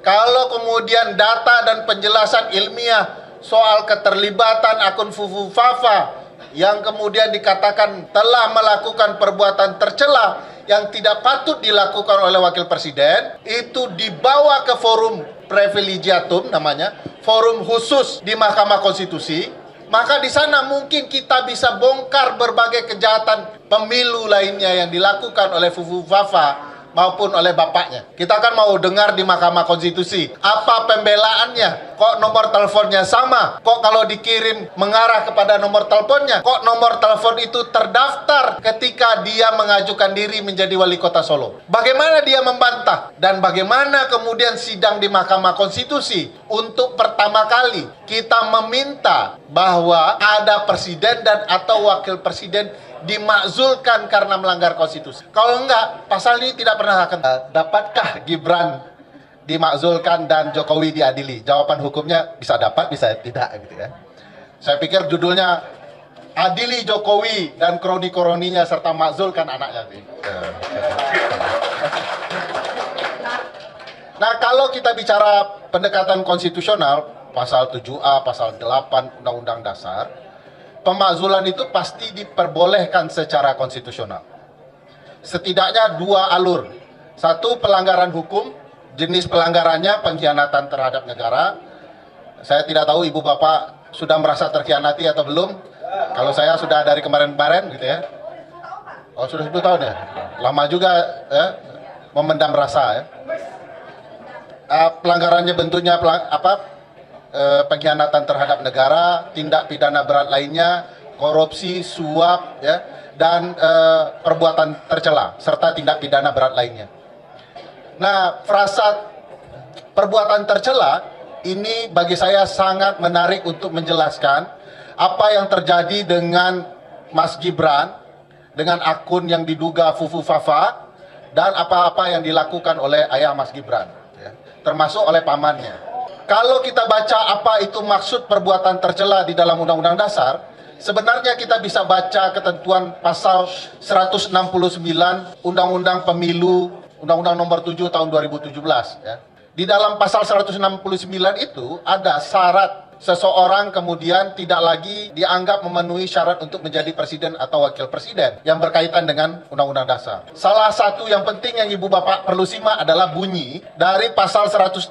Kalau kemudian data dan penjelasan ilmiah soal keterlibatan akun Fufu Fafa yang kemudian dikatakan telah melakukan perbuatan tercela yang tidak patut dilakukan oleh wakil presiden, itu dibawa ke forum privilegiatum namanya, forum khusus di Mahkamah Konstitusi, maka di sana mungkin kita bisa bongkar berbagai kejahatan pemilu lainnya yang dilakukan oleh Fufu Fafa maupun oleh bapaknya. Kita kan mau dengar di Mahkamah Konstitusi apa pembelaannya, kok nomor teleponnya sama, kok kalau dikirim mengarah kepada nomor teleponnya, kok nomor telepon itu terdaftar ketika dia mengajukan diri menjadi wali kota Solo. Bagaimana dia membantah, dan bagaimana kemudian sidang di Mahkamah Konstitusi untuk pertama kali kita meminta bahwa ada presiden dan atau wakil presiden dimakzulkan karena melanggar konstitusi. Kalau enggak, pasal ini tidak pernah akan dapatkah Gibran dimakzulkan dan Jokowi diadili? Jawaban hukumnya bisa dapat, bisa tidak gitu ya. Saya pikir judulnya adili Jokowi dan kroni-kroninya serta makzulkan anaknya. Nah, kalau kita bicara pendekatan konstitusional, pasal 7A, pasal 8 Undang-Undang Dasar, pemakzulan itu pasti diperbolehkan secara konstitusional. Setidaknya dua alur. Satu, pelanggaran hukum, jenis pelanggarannya pengkhianatan terhadap negara. Saya tidak tahu ibu bapak sudah merasa terkhianati atau belum. Kalau saya sudah dari kemarin-kemarin gitu ya. Oh, sudah 10 tahun ya? Lama juga ya, memendam rasa ya. Pelanggarannya bentuknya pengkhianatan terhadap negara, tindak pidana berat lainnya, korupsi, suap, ya, dan perbuatan tercela serta tindak pidana berat lainnya. Nah, frasa perbuatan tercela ini bagi saya sangat menarik untuk menjelaskan apa yang terjadi dengan Mas Gibran, dengan akun yang diduga Fufu Fafa, dan apa-apa yang dilakukan oleh ayah Mas Gibran, ya, termasuk oleh pamannya. Kalau kita baca apa itu maksud perbuatan tercela di dalam Undang-Undang Dasar, sebenarnya kita bisa baca ketentuan pasal 169 Undang-Undang Pemilu, Undang-Undang Nomor 7 Tahun 2017. Ya. Di dalam pasal 169 itu ada syarat seseorang kemudian tidak lagi dianggap memenuhi syarat untuk menjadi presiden atau wakil presiden yang berkaitan dengan Undang-Undang Dasar. Salah satu yang penting yang ibu bapak perlu simak adalah bunyi dari pasal 169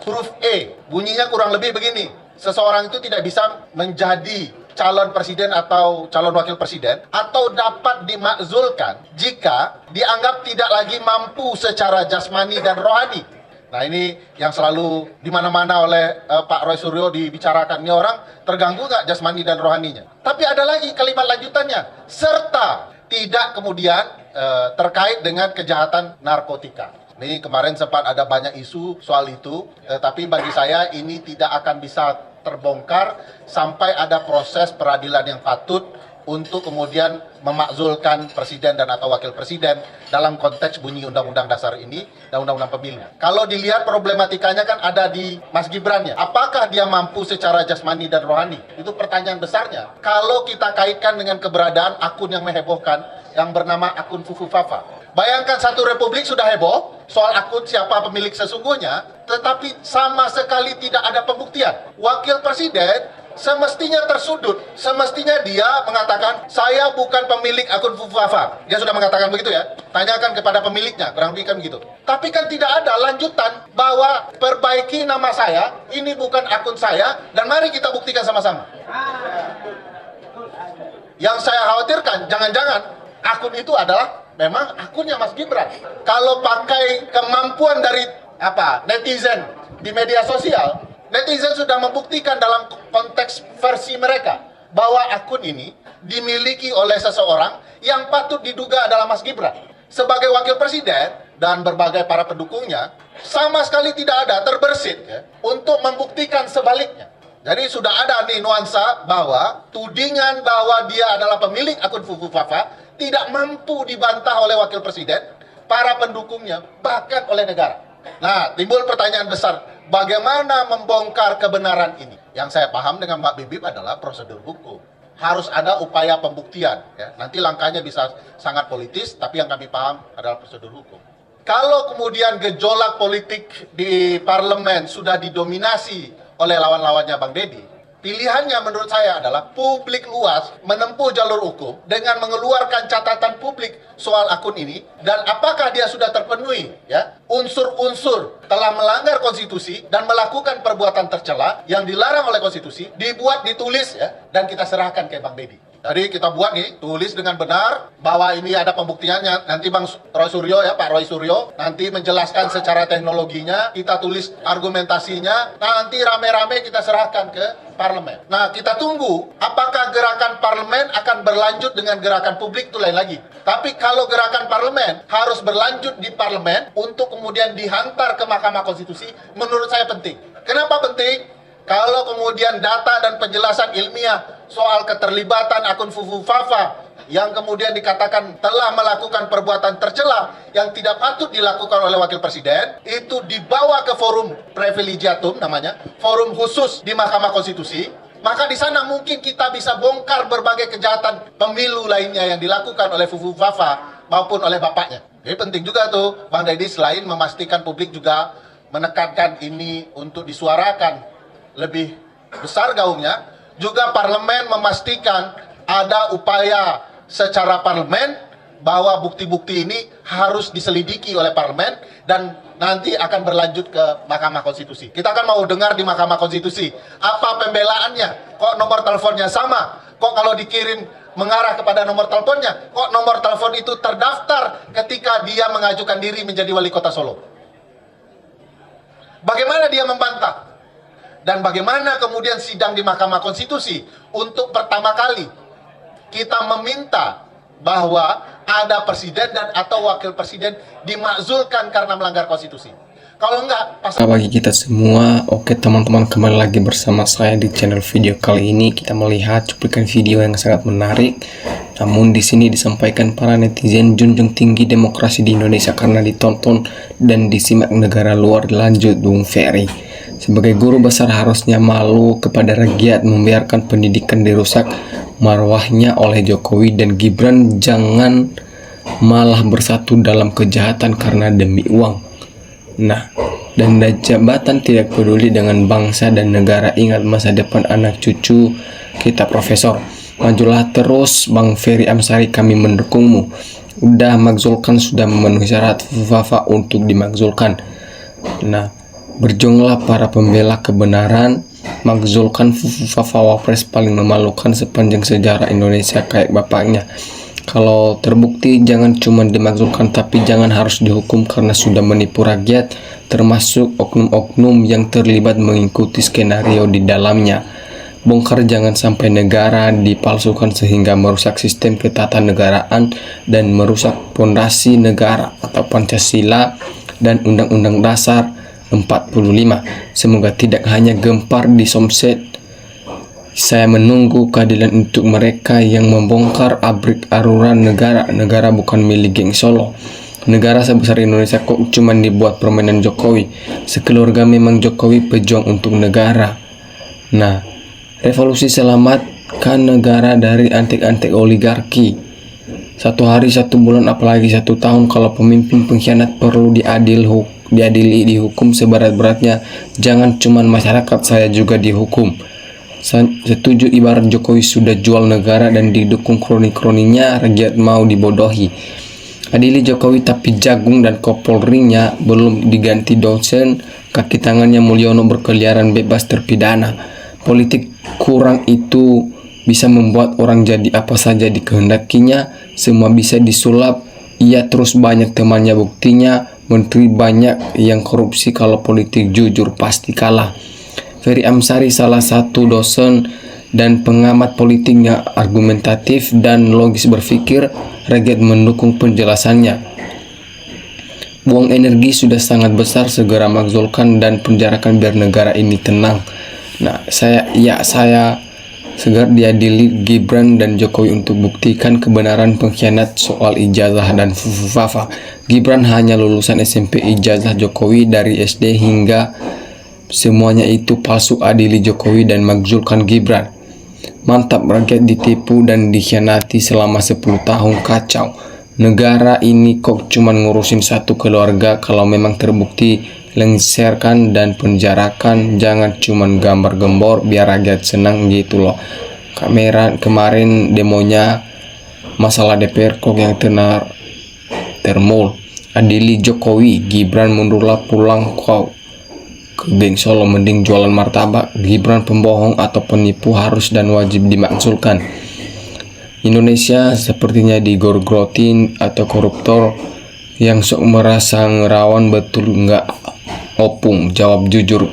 huruf E. Bunyinya kurang lebih begini. Seseorang itu tidak bisa menjadi calon presiden atau calon wakil presiden atau dapat dimakzulkan jika dianggap tidak lagi mampu secara jasmani dan rohani. Nah, ini yang selalu di mana-mana oleh Pak Roy Suryo dibicarakan. Ini orang terganggu nggak jasmani dan rohaninya? Tapi ada lagi kalimat lanjutannya, serta tidak kemudian terkait dengan kejahatan narkotika. Ini kemarin sempat ada banyak isu soal itu, tapi bagi saya ini tidak akan bisa terbongkar sampai ada proses peradilan yang patut untuk kemudian memakzulkan presiden dan atau wakil presiden dalam konteks bunyi Undang-Undang Dasar ini dan Undang-Undang Pemilu. Kalau dilihat problematikanya kan ada di Mas Gibran ya. Apakah dia mampu secara jasmani dan rohani? Itu pertanyaan besarnya. Kalau kita kaitkan dengan keberadaan akun yang menghebohkan yang bernama akun Fufu Fafa. Bayangkan satu republik sudah heboh soal akun siapa pemilik sesungguhnya, tetapi sama sekali tidak ada pembuktian. Wakil presiden semestinya tersudut, semestinya dia mengatakan saya bukan pemilik akun Fufu Fafa. Dia sudah mengatakan begitu ya. Tanyakan kepada pemiliknya, kurang lebih kan begitu. Tapi kan tidak ada lanjutan bahwa perbaiki nama saya, ini bukan akun saya, dan mari kita buktikan sama-sama. Yang saya khawatirkan, jangan-jangan akun itu adalah memang akunnya Mas Gibran. Kalau pakai kemampuan dari netizen di media sosial, netizen sudah membuktikan dalam konteks versi mereka bahwa akun ini dimiliki oleh seseorang yang patut diduga adalah Mas Gibran. Sebagai wakil presiden dan berbagai para pendukungnya, sama sekali tidak ada terbersit ya, untuk membuktikan sebaliknya. Jadi sudah ada nih nuansa bahwa tudingan bahwa dia adalah pemilik akun Fufu Fafa tidak mampu dibantah oleh wakil presiden, para pendukungnya, bahkan oleh negara. Nah, timbul pertanyaan besar, bagaimana membongkar kebenaran ini? Yang saya paham dengan Mbak Bibip adalah prosedur hukum. Harus ada upaya pembuktian. Ya. Nanti langkahnya bisa sangat politis, tapi yang kami paham adalah prosedur hukum. Kalau kemudian gejolak politik di parlemen sudah didominasi oleh lawan-lawannya Bang Deddy, pilihannya menurut saya adalah publik luas menempuh jalur hukum dengan mengeluarkan catatan publik soal akun ini, dan apakah dia sudah terpenuhi ya unsur-unsur telah melanggar konstitusi dan melakukan perbuatan tercela yang dilarang oleh konstitusi, dibuat, ditulis ya, dan kita serahkan ke Bang Deddy. Tadi kita buat nih, tulis dengan benar bahwa ini ada pembuktiannya. Nanti Bang Roy Suryo ya, Pak Roy Suryo nanti menjelaskan secara teknologinya, kita tulis argumentasinya, nanti rame-rame kita serahkan ke parlemen. Nah, kita tunggu apakah gerakan parlemen akan berlanjut dengan gerakan publik, itu lain lagi. Tapi kalau gerakan parlemen harus berlanjut di parlemen untuk kemudian dihantar ke Mahkamah Konstitusi, menurut saya penting. Kenapa penting? Kalau kemudian data dan penjelasan ilmiah soal keterlibatan akun Fufu Fafa yang kemudian dikatakan telah melakukan perbuatan tercela yang tidak patut dilakukan oleh Wakil Presiden, itu dibawa ke forum privilegiatum namanya, forum khusus di Mahkamah Konstitusi, maka di sana mungkin kita bisa bongkar berbagai kejahatan pemilu lainnya yang dilakukan oleh Fufu Fafa maupun oleh bapaknya. Jadi penting juga tuh Bang Deddy, selain memastikan publik juga menekankan ini untuk disuarakan lebih besar gaungnya, juga parlemen memastikan ada upaya secara parlemen bahwa bukti-bukti ini harus diselidiki oleh parlemen dan nanti akan berlanjut ke Mahkamah Konstitusi. Kita kan mau dengar di Mahkamah Konstitusi apa pembelaannya, kok nomor teleponnya sama, kok kalau dikirim mengarah kepada nomor teleponnya, kok nomor telepon itu terdaftar ketika dia mengajukan diri menjadi wali kota Solo. Bagaimana dia membantah? Dan bagaimana kemudian sidang di Mahkamah Konstitusi untuk pertama kali kita meminta bahwa ada presiden dan atau wakil presiden dimakzulkan karena melanggar konstitusi. Kalau enggak, bagi kita semua, oke teman-teman, kembali lagi bersama saya di channel video kali ini. Kita melihat cuplikan video yang sangat menarik. Namun di sini disampaikan para netizen junjung tinggi demokrasi di Indonesia karena ditonton dan disimak negara luar. Lanjut Bung Ferry. Sebagai guru besar harusnya malu kepada rakyat membiarkan pendidikan dirusak marwahnya oleh Jokowi dan Gibran. Jangan malah bersatu dalam kejahatan karena demi uang. Nah, dan jabatan tidak peduli dengan bangsa dan negara. Ingat masa depan anak cucu kita, Profesor. Majulah terus Bang Ferry Amsari, kami mendukungmu. Udah makzulkan, sudah memenuhi syarat Fafa untuk dimakzulkan. Nah, berjuanglah para pembela kebenaran, makzulkan Fafa, wapres paling memalukan sepanjang sejarah Indonesia kayak bapaknya. Kalau terbukti jangan cuma dimakzulkan, tapi jangan harus dihukum karena sudah menipu rakyat, termasuk oknum-oknum yang terlibat mengikuti skenario di dalamnya. Bongkar jangan sampai negara dipalsukan sehingga merusak sistem ketatanegaraan dan merusak pondasi negara atau Pancasila dan Undang-Undang Dasar 45. Semoga tidak hanya gempar di Somset. Saya menunggu keadilan untuk mereka yang membongkar abrik aruran negara. Negara bukan milik geng Solo. Negara sebesar Indonesia kok cuma dibuat permainan Jokowi. Sekeluarga memang Jokowi pejuang untuk negara. Nah, revolusi selamatkan negara dari antek-antek oligarki. 1 hari 1 bulan apalagi 1 tahun. Kalau pemimpin pengkhianat perlu diadili, dihukum seberat-beratnya. Jangan cuma masyarakat, saya juga dihukum. Setuju, ibarat Jokowi sudah jual negara dan didukung kroni-kroninya, rakyat mau dibodohi. Adili Jokowi tapi Jagung dan Kapolrinya belum diganti dosen, kaki tangannya Mulyono berkeliaran bebas terpidana. Politik kurang itu bisa membuat orang jadi apa saja dikehendakinya, semua bisa disulap. Ia terus banyak temannya, buktinya menteri banyak yang korupsi. Kalau politik jujur pasti kalah. Ferry Amsari salah satu dosen dan pengamat politiknya, argumentatif dan logis berpikir. Rakyat mendukung penjelasannya. Buang energi sudah sangat besar, segera makzulkan dan penjarakan biar negara ini tenang. Nah, saya segar diadili Gibran dan Jokowi untuk buktikan kebenaran pengkhianat soal ijazah dan Fafa. Gibran hanya lulusan SMP, ijazah Jokowi dari SD hingga semuanya itu palsu. Adili Jokowi dan makzulkan Gibran. Mantap, rakyat ditipu dan dikhianati selama 10 tahun, kacau. Negara ini kok cuman ngurusin satu keluarga. Kalau memang terbukti lengserkan dan penjarakan, jangan cuman gambar-gembor biar rakyat senang gitu loh. Kemarin demonya masalah DPR kok yang termul. Adili Jokowi, Gibran mundurlah pulang kau ke geng Solo, mending jualan martabak. Gibran pembohong atau penipu harus dan wajib dimakzulkan. Indonesia sepertinya digorgrotin atau koruptor yang sok merasa ngerawan, betul nggak opung? Jawab jujur,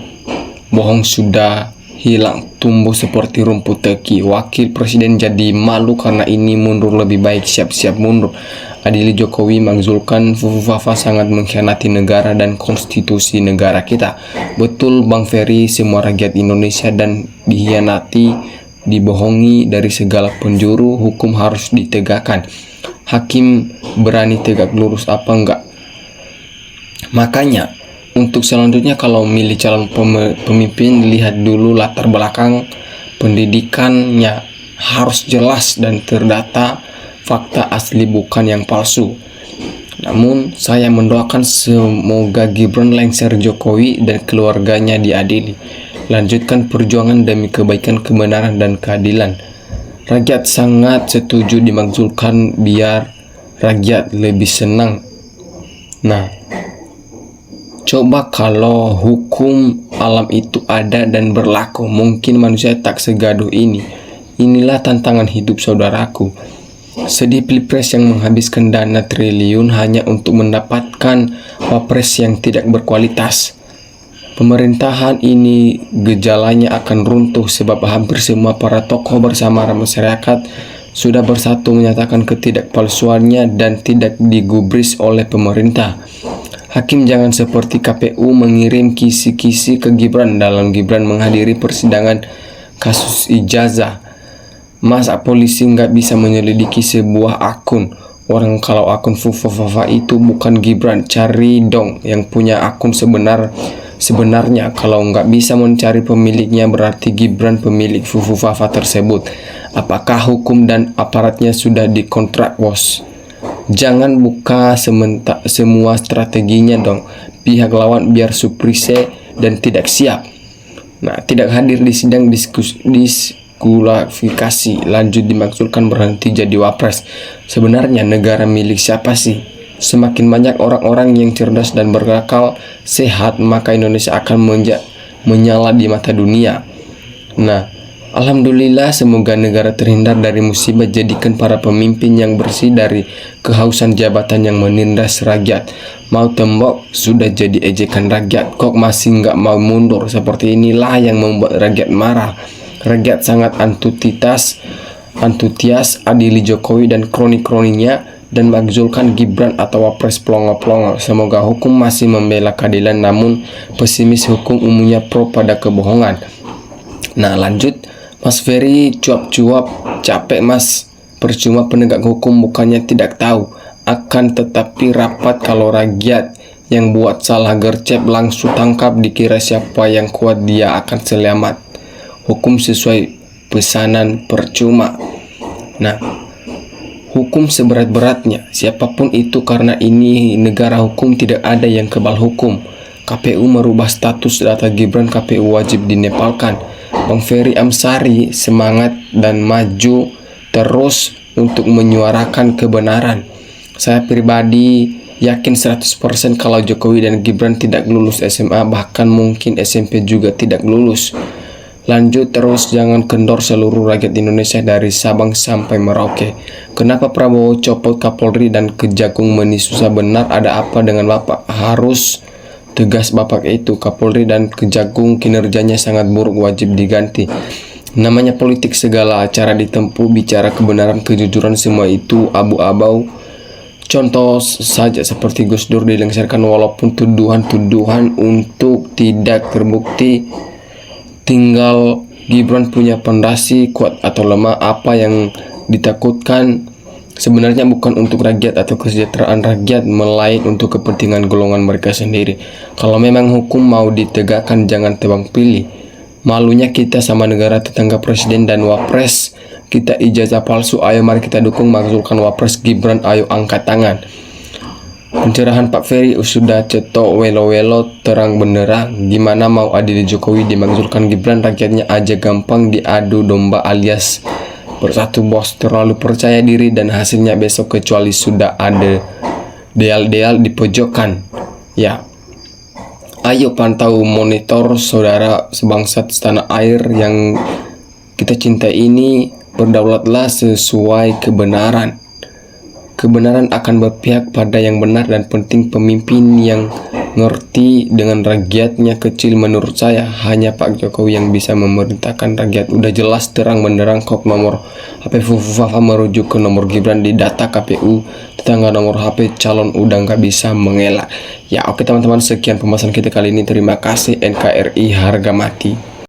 bohong sudah hilang, tumbuh seperti rumput teki. Wakil presiden jadi malu karena ini mundur, lebih baik siap-siap mundur. Adili Jokowi mengzulkan Fufu Fafa sangat mengkhianati negara dan konstitusi negara kita. Betul Bang Ferry, semua rakyat Indonesia dan dihianati, dibohongi dari segala penjuru. Hukum harus ditegakkan. Hakim berani tegak lurus apa enggak? Makanya untuk selanjutnya kalau milih calon pemimpin, lihat dulu latar belakang pendidikannya, harus jelas dan terdata, fakta asli bukan yang palsu. Namun saya mendoakan semoga Gibran lengser Jokowi dan keluarganya diadili. Lanjutkan perjuangan demi kebaikan, kebenaran, dan keadilan. Rakyat sangat setuju dimakzulkan biar rakyat lebih senang. Nah, coba kalau hukum alam itu ada dan berlaku, mungkin manusia tak segaduh ini. Inilah tantangan hidup saudaraku. Sedih Pilpres yang menghabiskan dana triliun hanya untuk mendapatkan wapres yang tidak berkualitas. Pemerintahan ini gejalanya akan runtuh sebab hampir semua para tokoh bersama masyarakat sudah bersatu menyatakan ketidakpalsuannya dan tidak digubris oleh pemerintah. Hakim jangan seperti KPU mengirim kisi-kisi ke Gibran dalam Gibran menghadiri persidangan kasus ijazah. Masa polisi nggak bisa menyelidiki sebuah akun? Orang kalau akun Fufu Fafa itu bukan Gibran, cari dong yang punya akun sebenarnya. Kalau nggak bisa mencari pemiliknya, berarti Gibran pemilik Fufu Fafa tersebut. Apakah hukum dan aparatnya sudah dikontrak, bos? Jangan buka semua strateginya dong. Pihak lawan biar surprise dan tidak siap. Nah, tidak hadir di sidang diskusifikasi, lanjut dimaksudkan berhenti jadi wapres. Sebenarnya negara milik siapa sih? Semakin banyak orang-orang yang cerdas dan berakal sehat, maka Indonesia akan menyala di mata dunia. Nah, alhamdulillah, semoga negara terhindar dari musibah. Jadikan para pemimpin yang bersih dari kehausan jabatan yang menindas rakyat. Mau tembok sudah jadi ejekan rakyat, kok masih nggak mau mundur? Seperti inilah yang membuat rakyat marah. Rakyat sangat antusias adili Jokowi dan kroni-kroninya dan makzulkan Gibran atau wapres pelongo-pelongo. Semoga hukum masih membela keadilan, namun pesimis hukum umumnya pro pada kebohongan. Nah, lanjut Mas Ferry, cuap-cuap capek mas. Percuma penegak hukum bukannya tidak tahu, akan tetapi rapat kalau rakyat yang buat salah gercep langsung tangkap, dikira siapa yang kuat dia akan selamat. Hukum sesuai pesanan percuma. Nah, hukum seberat-beratnya siapapun itu, karena ini negara hukum, tidak ada yang kebal hukum. KPU merubah status data Gibran, KPU wajib dinepalkan. Bang Ferry Amsari semangat dan maju terus untuk menyuarakan kebenaran. Saya pribadi yakin 100% kalau Jokowi dan Gibran tidak lulus SMA, bahkan mungkin SMP juga tidak lulus. Lanjut terus, jangan kendor seluruh rakyat Indonesia dari Sabang sampai Merauke. Kenapa Prabowo copot Kapolri dan Kejagung susah benar? Ada apa dengan Bapak? Harus tegas Bapak itu. Kapolri dan Kejagung kinerjanya sangat buruk, wajib diganti. Namanya politik, segala cara ditempuh, bicara kebenaran, kejujuran, semua itu abu-abu. Contoh saja seperti Gus Dur dilengsarkan walaupun tuduhan-tuduhan untuk tidak terbukti. Tinggal Gibran punya pondasi kuat atau lemah. Apa yang ditakutkan sebenarnya bukan untuk rakyat atau kesejahteraan rakyat, melainkan untuk kepentingan golongan mereka sendiri. Kalau memang hukum mau ditegakkan, jangan tebang pilih. Malunya kita sama negara tetangga presiden dan wapres kita ijazah palsu. Ayo mari kita dukung makzulkan Wapres Gibran, ayo angkat tangan. Pencerahan Pak Ferry sudah cetok welo-welo terang benerang. Gimana mau adil Jokowi dimakzulkan Gibran, rakyatnya aja gampang diadu domba alias bersatu bos. Terlalu percaya diri dan hasilnya besok kecuali sudah ada deal-deal di pojokan. Ya, ayo pantau monitor saudara sebangsa tanah air yang kita cintai ini, berdaulatlah sesuai kebenaran. Kebenaran akan berpihak pada yang benar dan penting pemimpin yang ngerti dengan rakyatnya. Kecil menurut saya hanya Pak Jokowi yang bisa memerintahkan rakyat. Udah jelas terang benderang kok nomor HP Fufafa merujuk ke nomor Gibran di data KPU, tetangga nomor HP calon udah nggak bisa mengelak. Ya oke teman-teman, sekian pembahasan kita kali ini. Terima kasih. NKRI harga mati.